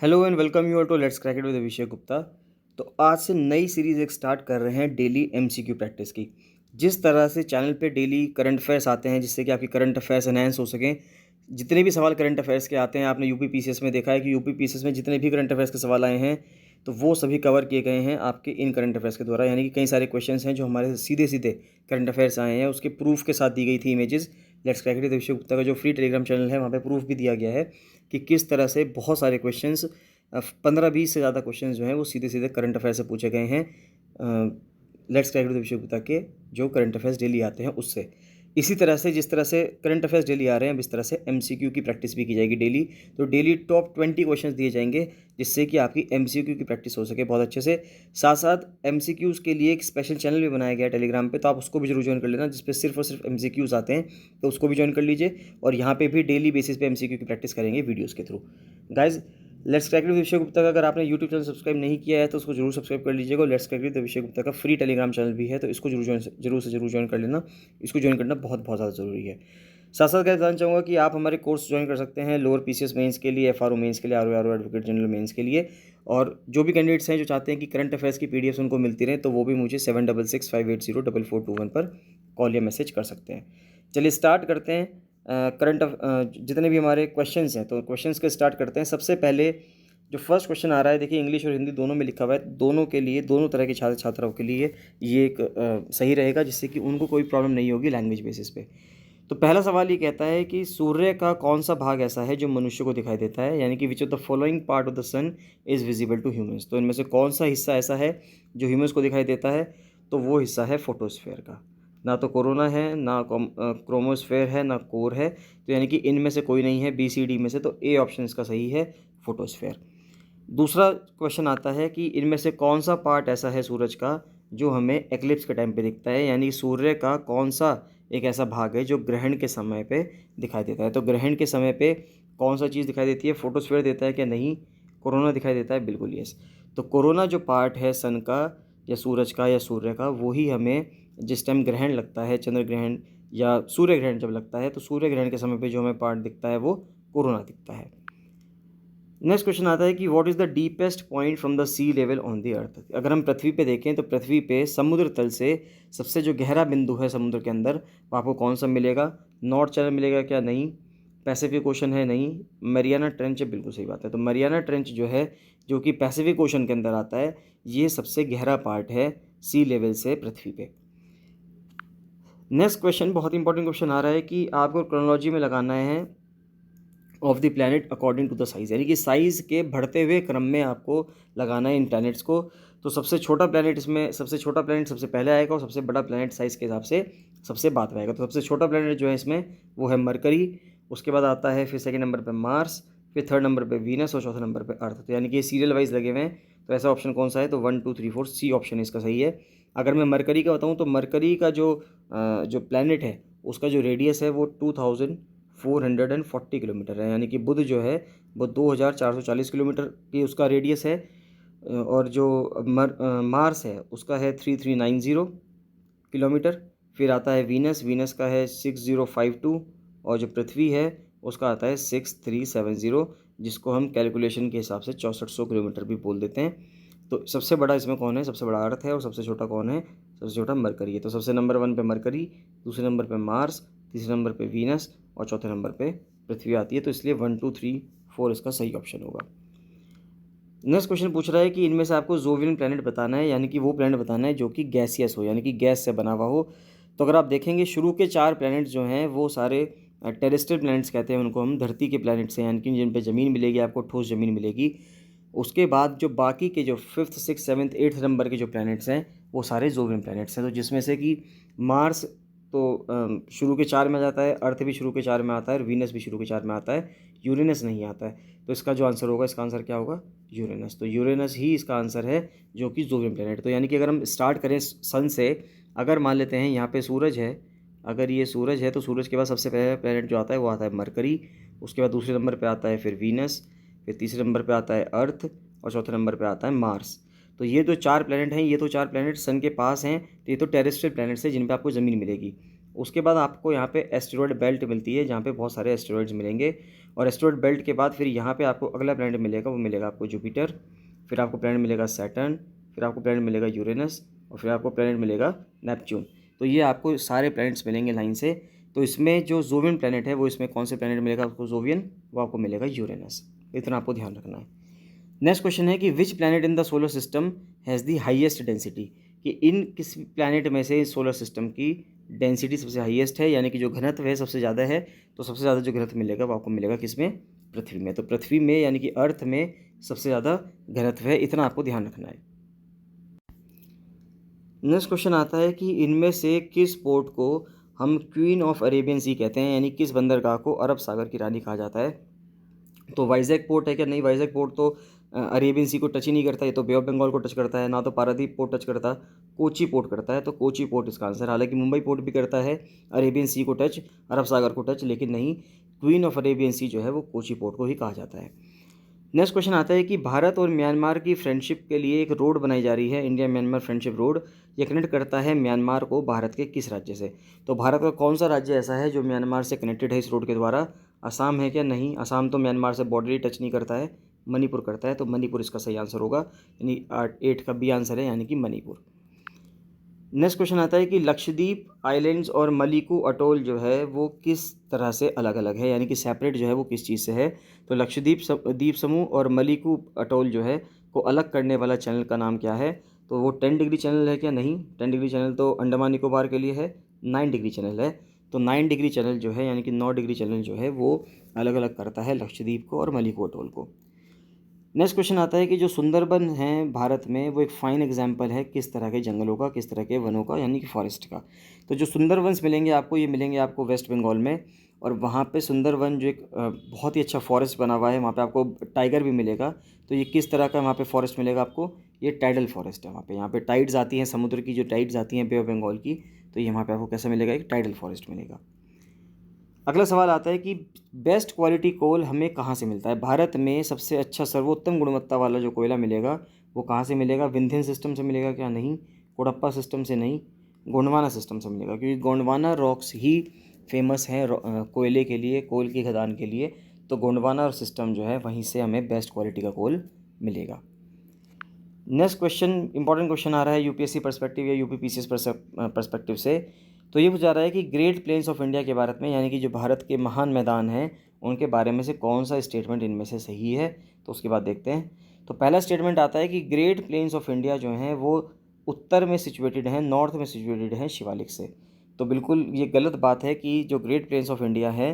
Hello and welcome you all to let's crack it with Abhishek Gupta. तो आज से नई सीरीज़ एक स्टार्ट कर रहे हैं डेली एमसीक्यू प्रैक्टिस की। जिस तरह से चैनल पे डेली करंट अफेयर्स आते हैं जिससे कि आपकी करंट अफेयर्स एनहेंस हो सकें, जितने भी सवाल करंट अफेयर्स के आते हैं, आपने यूपी पीसीएस में देखा है कि यूपी पीसीएस में जितने भी करंट अफेयर्स के सवाल आए हैं तो वो सभी कवर किए गए हैं आपके इन करंट अफेयर्स के द्वारा। यानी कि कई सारे क्वेश्चंस हैं जो हमारे सीधे सीधे करंट अफेयर्स आए हैं, उसके प्रूफ के साथ दी गई थी images. Let's crack it with Abhishek Gupta का जो फ्री टेलीग्राम चैनल है वहाँ पे प्रूफ भी दिया गया है कि किस तरह से बहुत सारे क्वेश्चंस 15-20 से ज़्यादा क्वेश्चंस जो हैं वो सीधे सीधे करंट अफेयर से पूछे गए हैं let's crack with Abhishek Gupta के जो करंट अफेयर्स डेली आते हैं उससे। इसी तरह से जिस तरह से करंट अफेयर्स डेली आ रहे हैं इस तरह से एमसीक्यू की प्रैक्टिस भी की जाएगी डेली। तो डेली टॉप 20 क्वेश्चंस दिए जाएंगे जिससे कि आपकी एमसीक्यू की प्रैक्टिस हो सके बहुत अच्छे से। साथ साथ एमसीक्यूज़ के लिए एक स्पेशल चैनल भी बनाया गया है टेलीग्राम पे, तो आप उसको भी जरूर ज्वाइन कर लेना जिस पे सिर्फ और सिर्फ एमसीक्यूज़ आते हैं, तो उसको भी ज्वाइन कर लीजिए। और यहाँ पे भी डेली बेसिस पे एमसीक्यू की प्रैक्टिस करेंगे वीडियोज़ के through. Guys, let's crack with Abhishek Gupta का अगर आपने यूट्यूब चैनल सब्सक्राइब नहीं किया है तो उसको जरूर सब्सक्राइब कर लीजिएगा। Let's crack with Abhishek Gupta का फ्री टेलीग्राम चैनल भी है, तो इसको जरूर ज्वाइन कर लेना। इसको ज्वाइन करना बहुत बहुत ज़्यादा ज़रूरी है। साथ साथ बताना चाहूँगा कि आप हमारे कोर्स ज्वाइन कर सकते हैं लोअर पीसीएस मेंस के लिए, एफआरओ मेंस के लिए, आरओ एडवोकेट जनरल मेंस के लिए। और जो भी कैंडिडेट्स हैं जो चाहते हैं कि करंट अफेयर्स की पीडीएफ उनको मिलती रहे तो वो भी मुझे 7665804421 पर कॉल या मैसेज कर सकते हैं। चलिए स्टार्ट करते हैं जितने भी हमारे क्वेश्चंस हैं तो क्वेश्चंस के स्टार्ट करते हैं। सबसे पहले जो फर्स्ट क्वेश्चन आ रहा है, देखिए इंग्लिश और हिंदी दोनों में लिखा हुआ है, दोनों के लिए, दोनों तरह के छात्र छात्राओं के लिए ये एक सही रहेगा जिससे कि उनको कोई प्रॉब्लम नहीं होगी लैंग्वेज बेसिस पे। तो पहला सवाल ये कहता है कि सूर्य का कौन सा भाग ऐसा है जो मनुष्य को दिखाई देता है, यानी कि which of the following part of the sun is visible to humans. तो इनमें से कौन सा हिस्सा ऐसा है जो ह्यूमंस को दिखाई देता है, तो वो हिस्सा है फोटोस्फेयर का। ना तो कोरोना है, ना क्रोमोस्फेयर है, ना कोर है, तो यानी कि इनमें से कोई नहीं है बी सी डी में से, तो ए ऑप्शन इसका सही है, फोटोस्फेयर। दूसरा क्वेश्चन आता है कि इनमें से कौन सा पार्ट ऐसा है सूरज का जो हमें एक्लिप्स के टाइम पे दिखता है, यानी सूर्य का कौन सा एक ऐसा भाग है जो ग्रहण के समय पे दिखाई देता है। तो ग्रहण के समय पे कौन सा चीज़ दिखाई देती है, फोटोस्फीयर देता है क्या, नहीं। कोरोना दिखाई देता है, बिल्कुल यस। तो कोरोना जो पार्ट है सन का या सूरज का या सूर्य का, वही हमें जिस टाइम ग्रहण लगता है, चंद्र ग्रहण या सूर्य ग्रहण जब लगता है तो सूर्य ग्रहण के समय पे जो हमें पार्ट दिखता है वो कोरोना दिखता है। नेक्स्ट क्वेश्चन आता है कि what is the deepest point from the sea level on the earth. अगर हम पृथ्वी पे देखें तो पृथ्वी पे समुद्र तल से सबसे जो गहरा बिंदु है समुद्र के अंदर, वो आपको कौन सा मिलेगा। नॉर्थ चैनल मिलेगा क्या, नहीं। पैसिफिक ओशन है, नहीं। मरियाना ट्रेंच है, बिल्कुल सही बात है। तो मरियाना ट्रेंच जो है, जो कि पैसिफिक ओशन के अंदर आता है, ये सबसे गहरा पार्ट है सी लेवल से पृथ्वी पे। नेक्स्ट क्वेश्चन बहुत इंपॉर्टेंट क्वेश्चन आ रहा है कि आपको क्रोनोलॉजी में लगाना है of the planet according to the size, यानी कि साइज़ के बढ़ते हुए क्रम में आपको लगाना है इन प्लैनेट्स को। तो सबसे छोटा प्लैनेट इसमें, सबसे छोटा प्लैनेट सबसे पहले आएगा और सबसे बड़ा प्लैनेट साइज़ के हिसाब से सबसे बाद में आएगा। तो सबसे छोटा प्लैनेट जो है इसमें वो है मरकरी, उसके बाद आता है फिर सेकंड नंबर पे मार्स, फिर थर्ड नंबर पे वीनस और चौथे नंबर पे अर्थ। तो यानी कि ये सीरियल वाइज लगे हुए हैं। तो ऐसा ऑप्शन कौन सा है, तो 1 2 3 4 सी ऑप्शन इसका सही है। अगर मैं मरकरी का बताऊँ तो मरकरी का जो प्लैनेट है उसका जो रेडियस है वो 2440 किलोमीटर है, यानी कि बुध जो है वो 2440 किलोमीटर की उसका रेडियस है। और जो मार्स है उसका है 3390 किलोमीटर। फिर आता है वीनस, वीनस का है 6052, और जो पृथ्वी है उसका आता है 6370, जिसको हम कैलकुलेशन के हिसाब से 6400 किलोमीटर भी बोल देते हैं। तो सबसे बड़ा इसमें कौन है, सबसे बड़ा अर्थ है, और सबसे छोटा कौन है, सबसे छोटा मरकरी है। तो सबसे नंबर 1 पे मरकरी, दूसरे नंबर पे मार्स, तीसरे नंबर पे वीनस और चौथे नंबर पे पृथ्वी आती है। तो इसलिए 1 2 3 4 इसका सही ऑप्शन होगा। नेक्स्ट क्वेश्चन पूछ रहा है कि इनमें से आपको जोवियन प्लैनेट बताना है, यानी कि वो प्लैनेट बताना है जो कि गैसियस हो, यानी कि गैस से बना हुआ हो। तो अगर आप देखेंगे शुरू के 4 प्लैनेट जो हैं वो सारे टेरेस्ट्रियल प्लैनेट्स कहते हैं उनको हम, धरती के प्लैनेट से, यानी कि जिन पे ज़मीन मिलेगी, आपको ठोस ज़मीन मिलेगी। उसके बाद जो बाकी के जो 5th 6th 7th 8th number के जो प्लैनेट्स हैं वो सारे जोवियन प्लैनेट्स हैं। तो जिसमें से कि मार्स तो शुरू के 4 में आ जाता है, अर्थ भी शुरू के 4 में आता है, और वीनस भी शुरू के 4 में आता है, यूरेनस नहीं आता है। तो इसका जो आंसर होगा, इसका आंसर क्या होगा, यूरेनस। तो यूरेनस ही इसका आंसर है जो कि जोवियन प्लैनेट। तो यानी कि अगर हम स्टार्ट करें सन से, अगर मान लेते हैं यहाँ पे सूरज है, अगर ये सूरज है तो सूरज के बाद सबसे पहले प्लैनेट जो आता है वो आता है मरकरी, उसके बाद दूसरे नंबर पे आता है फिर वीनस, फिर तीसरे नंबर पे आता है अर्थ और चौथे नंबर पे आता है मार्स। तो ये जो 4 प्लैनेट हैं, ये तो 4 प्लैनेट सन के पास हैं, तो ये तो टेरेस्ट्रियल प्लैनेट्स हैं जिन पे आपको ज़मीन मिलेगी। उसके बाद आपको यहाँ पे एस्टेरॉयड बेल्ट मिलती है, जहाँ पे बहुत सारे एस्टेरॉयड्स मिलेंगे। और एस्टेरॉयड बेल्ट के बाद फिर यहाँ पे आपको अगला प्लैनेट मिलेगा, वो मिलेगा आपको जुपिटर, फिर आपको प्लैनेट मिलेगा सैटर्न, फिर आपको प्लैनेट मिलेगा यूरेनस, और फिर आपको प्लैनेट मिलेगा नेपच्यून। तो ये आपको सारे प्लैनेट्स मिलेंगे लाइन से। तो इसमें जो जोवियन प्लैनेट है वो इसमें कौन से प्लैनेट मिलेगा आपको जोवियन, वो आपको मिलेगा यूरेनस। इतना आपको ध्यान रखना है। नेक्स्ट क्वेश्चन है कि which planet in the solar system has the highest density, कि इन किस प्लैनेट में से सोलर सिस्टम की डेंसिटी सबसे हाईएस्ट है, यानी कि जो घनत्व है सबसे ज़्यादा है। तो सबसे ज़्यादा जो घनत्व मिलेगा वो आपको मिलेगा किसमें, पृथ्वी में। तो पृथ्वी में यानी कि अर्थ में सबसे ज़्यादा घनत्व है, इतना आपको ध्यान रखना है। नेक्स्ट क्वेश्चन आता है कि इनमें से किस पोर्ट को हम क्वीन ऑफ अरेबियन सी कहते हैं, यानी किस बंदरगाह को अरब सागर की रानी कहा जाता है। तो वाइजैक पोर्ट है क्या, नहीं, वाइजैक पोर्ट तो अरेबियन सी को टच ही नहीं करता, ये तो बे ऑफ बंगाल को टच करता है, ना तो पारादीप पोर्ट टच करता, कोची पोर्ट करता है। तो कोची पोर्ट इसका आंसर। हालांकि मुंबई पोर्ट भी करता है अरेबियन सी को टच, अरब सागर को टच, लेकिन नहीं, क्वीन ऑफ अरेबियन सी जो है वो कोची पोर्ट को ही कहा जाता है। नेक्स्ट क्वेश्चन आता है कि भारत और म्यांमार की फ्रेंडशिप के लिए एक रोड बनाई जा रही है, इंडिया म्यांमार फ्रेंडशिप रोड। ये कनेक्ट करता है म्यांमार को भारत के किस राज्य से। तो भारत का कौन सा राज्य ऐसा है जो म्यांमार से कनेक्टेड है इस रोड के द्वारा। असम है क्या, नहीं, असम तो म्यांमार से बॉर्डर ही टच नहीं करता है, मणिपुर करता है। तो मणिपुर इसका सही आंसर होगा, यानी 8 का बी आंसर है, यानी कि मणिपुर। नेक्स्ट क्वेश्चन आता है कि लक्षद्वीप आइलैंड्स और मलिकू अटोल जो है वो किस तरह से अलग अलग है, यानी कि सेपरेट जो है वो किस चीज़ से है। तो लक्षद्वीप द्वीप समूह और मलिकू अटोल जो है को अलग करने वाला चैनल का नाम क्या है। तो वो 10 डिग्री चैनल है क्या, नहीं, 10 डिग्री चैनल तो अंडमान निकोबार के लिए है। 9 डिग्री चैनल है। तो 9 डिग्री चैनल जो है, यानी कि 9 डिग्री चैनल जो है वो अलग अलग करता है लक्षद्वीप को और मलिकू अटोल को। नेक्स्ट क्वेश्चन आता है कि जो सुंदरबन है भारत में वो एक फाइन एग्जाम्पल है किस तरह के जंगलों का, किस तरह के वनों का, यानी कि फॉरेस्ट का। तो जो सुंदरवन्स मिलेंगे आपको, ये मिलेंगे आपको वेस्ट बंगाल में। और वहाँ पे सुंदरवन जो एक बहुत ही अच्छा फॉरेस्ट बना हुआ है, वहाँ पे आपको टाइगर भी मिलेगा। तो ये किस तरह का वहाँ पे फॉरेस्ट मिलेगा आपको, ये टाइडल फॉरेस्ट है वहाँ पे। यहाँ पे टाइड्स आती हैं, समुद्र की जो टाइड्स आती हैं बे ऑफ बंगाल की, तो ये वहाँ पे आपको कैसा मिलेगा, एक टाइडल फॉरेस्ट मिलेगा। अगला सवाल आता है कि बेस्ट क्वालिटी कोल हमें कहाँ से मिलता है। भारत में सबसे अच्छा सर्वोत्तम गुणवत्ता वाला जो कोयला मिलेगा वो कहाँ से मिलेगा। विंध्यन सिस्टम से मिलेगा क्या, नहीं, कोडप्पा सिस्टम से नहीं, गोंडवाना सिस्टम से मिलेगा, क्योंकि गोंडवाना रॉक्स ही फेमस है कोयले के लिए, कोल की खदान के लिए। तो गोंडवाना और सिस्टम जो है वहीं से हमें बेस्ट क्वालिटी का कोल मिलेगा। नेक्स्ट क्वेश्चन, इंपॉर्टेंट क्वेश्चन आ रहा है यूपीएससी पर्सपेक्टिव या यूपीपीसीएस पर्सपेक्टिव से। तो ये पूछा रहा है कि ग्रेट प्लेन्स ऑफ इंडिया के भारत में, यानी कि जो भारत के महान मैदान हैं उनके बारे में से कौन सा स्टेटमेंट इनमें से सही है। तो उसके बाद देखते हैं। तो पहला स्टेटमेंट आता है कि ग्रेट प्लेन्स ऑफ इंडिया जो हैं वो उत्तर में सिचुएटेड हैं, नॉर्थ में सिचुएटेड हैं शिवालिक से। तो बिल्कुल ये गलत बात है कि जो ग्रेट प्लेन्स ऑफ इंडिया है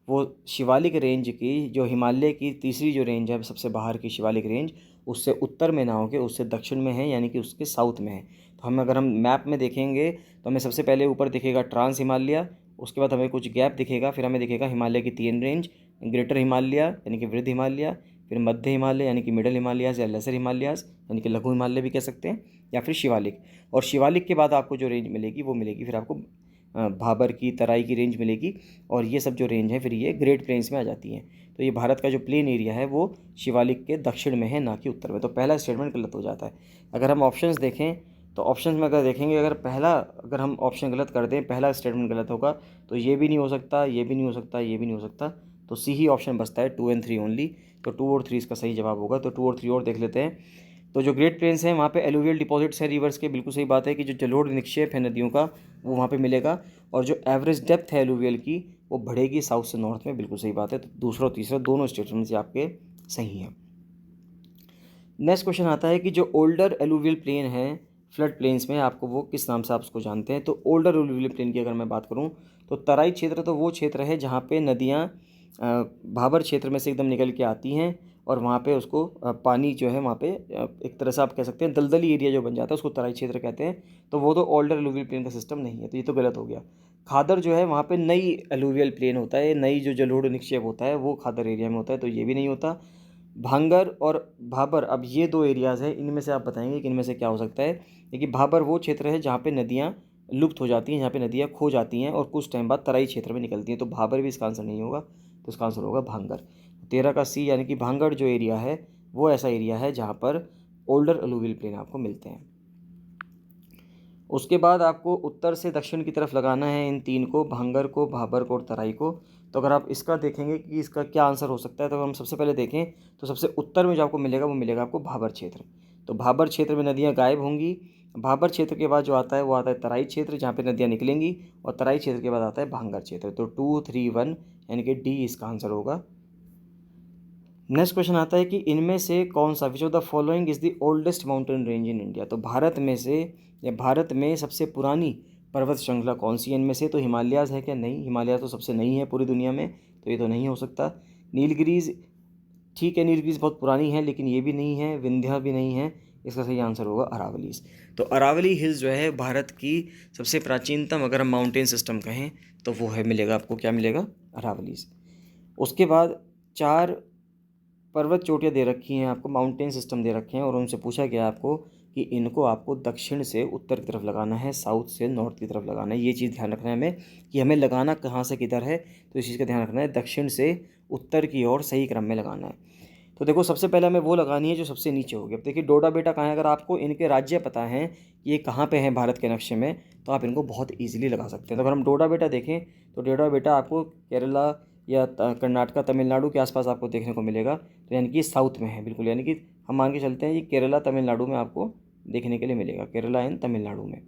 वो शिवालिक रेंज की, जो हिमालय की तीसरी जो रेंज है सबसे बाहर की शिवालिक रेंज, उससे उत्तर में ना होकर उससे दक्षिण में है, यानी कि उसके साउथ में है। तो अगर हम मैप में देखेंगे तो हमें सबसे पहले ऊपर दिखेगा ट्रांस हिमालय, उसके बाद हमें कुछ गैप दिखेगा, फिर हमें दिखेगा हिमालय की 3 रेंज, ग्रेटर हिमालय यानी कि वृद्ध हिमालय, फिर मध्य हिमालय यानी कि मिडल हिमालयाज़ या लेसर हिमालयाज़ यानी कि लघु हिमालय भी कह सकते हैं, या फिर शिवालिक। और शिवालिक के बाद आपको जो रेंज मिलेगी वो मिलेगी फिर आपको भाबर की, तराई की रेंज मिलेगी। और ये सब जो रेंज है फिर ये ग्रेट प्लेन्स में आ जाती हैं। तो ये भारत का जो प्लेन एरिया है वो शिवालिक के दक्षिण में है, ना कि उत्तर में। तो पहला स्टेटमेंट गलत हो जाता है। अगर हम ऑप्शंस देखें तो ऑप्शंस में अगर देखेंगे, अगर हम ऑप्शन गलत कर दें, पहला स्टेटमेंट गलत होगा, तो ये भी नहीं हो सकता, ये भी नहीं हो सकता, ये भी नहीं हो सकता। तो सी ही ऑप्शन बचता है 2 और 3 ओनली। तो 2 और 3 इसका सही जवाब होगा। तो 2 और 3 और देख लेते हैं। तो जो ग्रेट प्लेन्स हैं वहाँ पे एलुवियल डिपॉजिट्स हैं रिवर्स के, बिल्कुल सही बात है कि जो जलोढ़ निक्षेप है नदियों का वो वहाँ पे मिलेगा। और जो एवरेज डेप्थ है एलुवियल की वो बढ़ेगी साउथ से नॉर्थ में, बिल्कुल सही बात है। तो दूसरा और तीसरा दोनों स्टेटमेंट्स आपके सही हैं। नेक्स्ट क्वेश्चन आता है कि जो ओल्डर एलुवियल प्लेन है फ्लड प्लेन्स में, आपको वो किस नाम से आप उसको जानते हैं। तो ओल्डर एलुवियल प्लेन की अगर मैं बात करूँ तो तराई क्षेत्र तो वो क्षेत्र है जहाँ पे नदियाँ भाबर क्षेत्र में से एकदम निकल के आती हैं, और वहाँ पे उसको पानी जो है वहाँ पे एक तरह से आप कह सकते हैं दलदली एरिया जो बन जाता है उसको तराई क्षेत्र कहते हैं। तो वो तो ओल्डर एलुवियल प्लेन का सिस्टम नहीं है, तो ये तो गलत हो गया। खादर जो है वहाँ पे नई एलुवियल प्लेन होता है, नई जो जलोढ़ निक्षेप होता है वो खादर एरिया में होता है, तो ये भी नहीं होता। भांगर और भाबर, अब ये 2 एरियाज़ हैं, इनमें से आप बताएंगे कि इनमें से क्या हो सकता है। देखिए भाबर वो क्षेत्र है जहाँ पे नदियाँ लुप्त हो जाती हैं, जहाँ पे नदियाँ खो जाती हैं और कुछ टाइम बाद तराई क्षेत्र में निकलती हैं। तो भाबर भी इसका आंसर नहीं होगा, तो इसका आंसर होगा भांगर। 13 का सी, यानी कि भांगड़ जो एरिया है वो ऐसा एरिया है जहाँ पर ओल्डर एलुवियल प्लेन आपको मिलते हैं। उसके बाद आपको उत्तर से दक्षिण की तरफ लगाना है इन तीन को, भांगर को, भाबर को और तराई को। तो अगर आप इसका देखेंगे कि इसका क्या आंसर हो सकता है, तो अगर हम सबसे पहले देखें तो सबसे उत्तर में जो आपको मिलेगा वो मिलेगा आपको भाबर क्षेत्र। तो भाबर क्षेत्र में नदियाँ गायब होंगी। भाबर क्षेत्र के बाद जो आता है वो आता है तराई क्षेत्र, जहाँ पे नदियाँ निकलेंगी, और तराई क्षेत्र के बाद आता है भांगर क्षेत्र। तो 2, 3, 1 यानी कि डी इसका आंसर होगा। नेक्स्ट क्वेश्चन आता है कि इनमें से कौन सा, विच of the following is the oldest mountain range in India. तो भारत में से या भारत में सबसे पुरानी पर्वत श्रृंखला कौन सी है इनमें से। तो हिमालयाज़ है क्या, नहीं, हिमालय तो सबसे नहीं है पूरी दुनिया में, तो ये तो नहीं हो सकता। नीलगिरीज, ठीक है, नीलगिरीज बहुत पुरानी है लेकिन ये भी नहीं है। विंध्या भी नहीं है। इसका सही आंसर होगा अरावलीज। तो अरावली हिल्स जो है भारत की सबसे प्राचीनतम अगर हम माउंटेन सिस्टम कहें तो वो है, मिलेगा आपको, क्या मिलेगा, अरावलीज। उसके बाद 4 पर्वत चोटियाँ दे रखी हैं आपको, माउंटेन सिस्टम दे रखे हैं, और उनसे पूछा गया आपको कि इनको आपको दक्षिण से उत्तर की तरफ लगाना है, साउथ से नॉर्थ की तरफ लगाना है। ये चीज़ ध्यान रखना है हमें कि हमें लगाना कहाँ से किधर है। तो इस चीज़ का ध्यान रखना है, दक्षिण से उत्तर की ओर सही क्रम में लगाना है। तो देखो सबसे पहले हमें वो लगानी है जो सबसे नीचे होगी। अब देखिए डोडा बेटा कहाँ है, अगर आपको इनके राज्य पता हैं कि ये कहाँ पे हैं भारत के नक्शे में, तो आप इनको बहुत ईजिली लगा सकते हैं। तो अगर हम डोडा बेटा देखें तो डोडा बेटा आपको केरला या कर्नाटका, तमिलनाडु के आसपास आपको देखने को मिलेगा। तो यानी कि साउथ में है बिल्कुल, यानी कि हम मान के चलते हैं ये केरला तमिलनाडु में आपको देखने के लिए मिलेगा, केरला एंड तमिलनाडु में।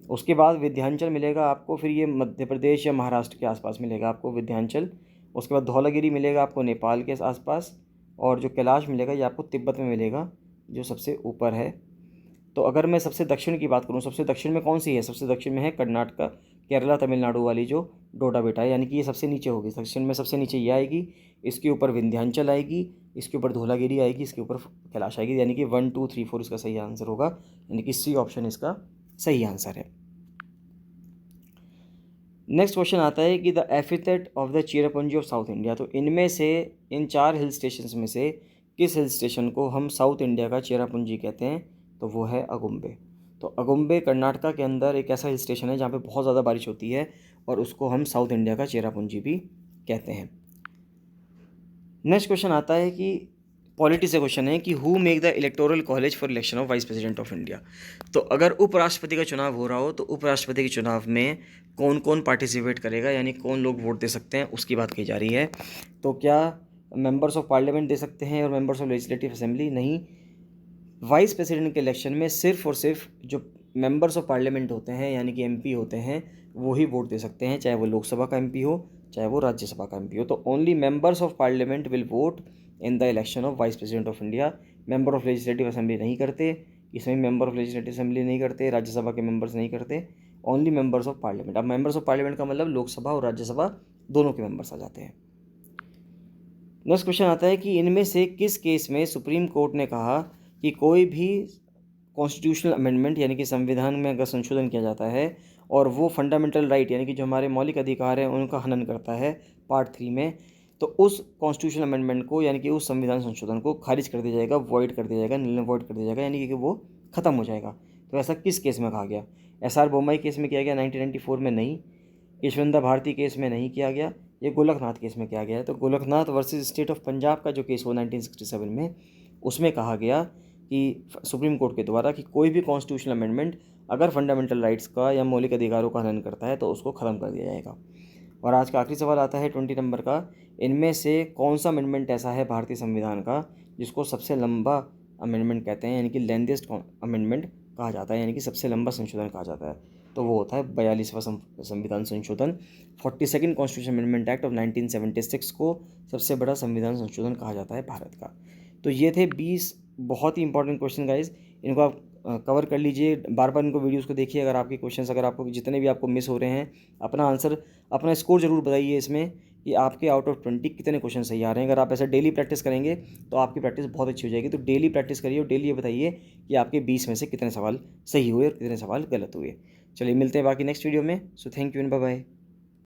उसके बाद विंध्याचल मिलेगा आपको, फिर ये मध्य प्रदेश या महाराष्ट्र के आसपास मिलेगा आपको विंध्याचल। उसके बाद धौलागिरी मिलेगा आपको नेपाल के आसपास, और जो कैलाश मिलेगा ये आपको तिब्बत में मिलेगा जो सबसे ऊपर है। तो अगर मैं सबसे दक्षिण की बात करूँ, सबसे दक्षिण में कौन सी है, सबसे दक्षिण में है कर्नाटका, केरला, तमिलनाडु वाली जो डोडा बेटा है, यानी कि ये सबसे नीचे होगी। दक्षिण में सबसे नीचे ये आएगी, इसके ऊपर विंध्याचल आएगी, इसके ऊपर धौलागिरी आएगी, इसके ऊपर कैलाश आएगी, यानी कि 1, 2, 3, 4 इसका सही आंसर होगा, यानी कि सी ऑप्शन इसका सही आंसर है। नेक्स्ट क्वेश्चन आता है कि the epithet of the Cherrapunji of south India. तो इनमें से, इन 4 हिल स्टेशन में से किस हिल स्टेशन को हम साउथ इंडिया का चेरापूंजी कहते हैं, तो वो है अगुम्बे। तो अगुम्बे कर्नाटका के अंदर एक ऐसा हिल स्टेशन है जहाँ पे बहुत ज़्यादा बारिश होती है, और उसको हम साउथ इंडिया का चेरापूंजी भी कहते हैं। नेक्स्ट क्वेश्चन आता है कि पॉलिटी से क्वेश्चन है कि who make the electoral college for election of vice president of India. तो अगर उपराष्ट्रपति का चुनाव हो रहा हो तो उपराष्ट्रपति के चुनाव में कौन कौन पार्टिसिपेट करेगा, यानी कौन लोग वोट दे सकते हैं, उसकी बात की जा रही है। तो क्या मेंबर्स ऑफ पार्लियामेंट दे सकते हैं और मेंबर्स ऑफ लेजिस्लेटिव असेंबली? नहीं। वाइस प्रेसिडेंट के इलेक्शन में सिर्फ और सिर्फ जो मेंबर्स ऑफ पार्लियामेंट होते हैं यानी कि एमपी होते हैं वो ही वोट दे सकते हैं, चाहे वो लोकसभा का एमपी हो चाहे वो राज्यसभा का एमपी हो। तो only members of parliament will vote in the election of vice president of India. Member of legislative assembly नहीं करते, इसमें मेंबर ऑफ लेजिस्लेटिव असेंबली नहीं करते, राज्यसभा के मेंबर्स नहीं करते, ओनली मेंबर्स ऑफ पार्लियामेंट। अब मेंबर्स ऑफ पार्लियामेंट का मतलब लोकसभा और राज्यसभा दोनों के मेंबर्स आ जाते हैं। नेक्स्ट क्वेश्चन आता है कि इनमें से किस केस में सुप्रीम कोर्ट ने कहा कि कोई भी कॉन्स्टिट्यूशनल अमेंडमेंट यानी कि संविधान में अगर संशोधन किया जाता है और वो फंडामेंटल राइट यानी कि जो हमारे मौलिक अधिकार हैं उनका हनन करता है पार्ट 3 में, तो उस कॉन्स्टिट्यूशनल अमेंडमेंट को यानी कि उस संविधान संशोधन को खारिज कर दिया जाएगा, वॉइड कर दिया जाएगा, निल वॉइड कर दिया जाएगा, यानी कि वो ख़त्म हो जाएगा। तो ऐसा किस केस में कहा गया? SR बोम्मई केस में किया गया 1994 में? नहीं। यशवंता भारती केस में नहीं किया गया। ये गोलकनाथ केस में किया गया है। तो Golaknath versus state of Punjab का जो केस हुआ 1967 में, उसमें कहा गया कि सुप्रीम कोर्ट के द्वारा कि कोई भी कॉन्स्टिट्यूशनल अमेंडमेंट अगर फंडामेंटल राइट्स का या मौलिक अधिकारों का हनन करता है तो उसको ख़त्म कर दिया जाएगा। और आज का आखिरी सवाल आता है 20 नंबर का, इनमें से कौन सा अमेंडमेंट ऐसा है भारतीय संविधान का जिसको सबसे लंबा अमेंडमेंट कहते हैं, यानी कि लेंथेस्ट अमेंडमेंट कहा जाता है, यानी कि सबसे लंबा संशोधन कहा जाता है? तो वो होता है 42वां संविधान संशोधन। 42nd constitution amendment act of 1976 को सबसे बड़ा संविधान संशोधन कहा जाता है भारत का। तो ये थे 20 बहुत ही इंपॉर्टेंट क्वेश्चन गाइज, इनको आप कवर कर लीजिए, बार बार इनको वीडियोस को देखिए। अगर आपके क्वेश्चंस, अगर आपको जितने भी आपको मिस हो रहे हैं, अपना आंसर, अपना स्कोर जरूर बताइए इसमें कि आपके आउट ऑफ 20 कितने क्वेश्चन सही आ रहे हैं। अगर आप ऐसा डेली प्रैक्टिस करेंगे तो आपकी प्रैक्टिस बहुत अच्छी हो जाएगी। तो डेली प्रैक्टिस करिए और डेली ये बताइए कि आपके 20 में से कितने सवाल सही हुए और कितने सवाल गलत हुए। चलिए मिलते हैं बाकी नेक्स्ट वीडियो में। So thank you and bye bye.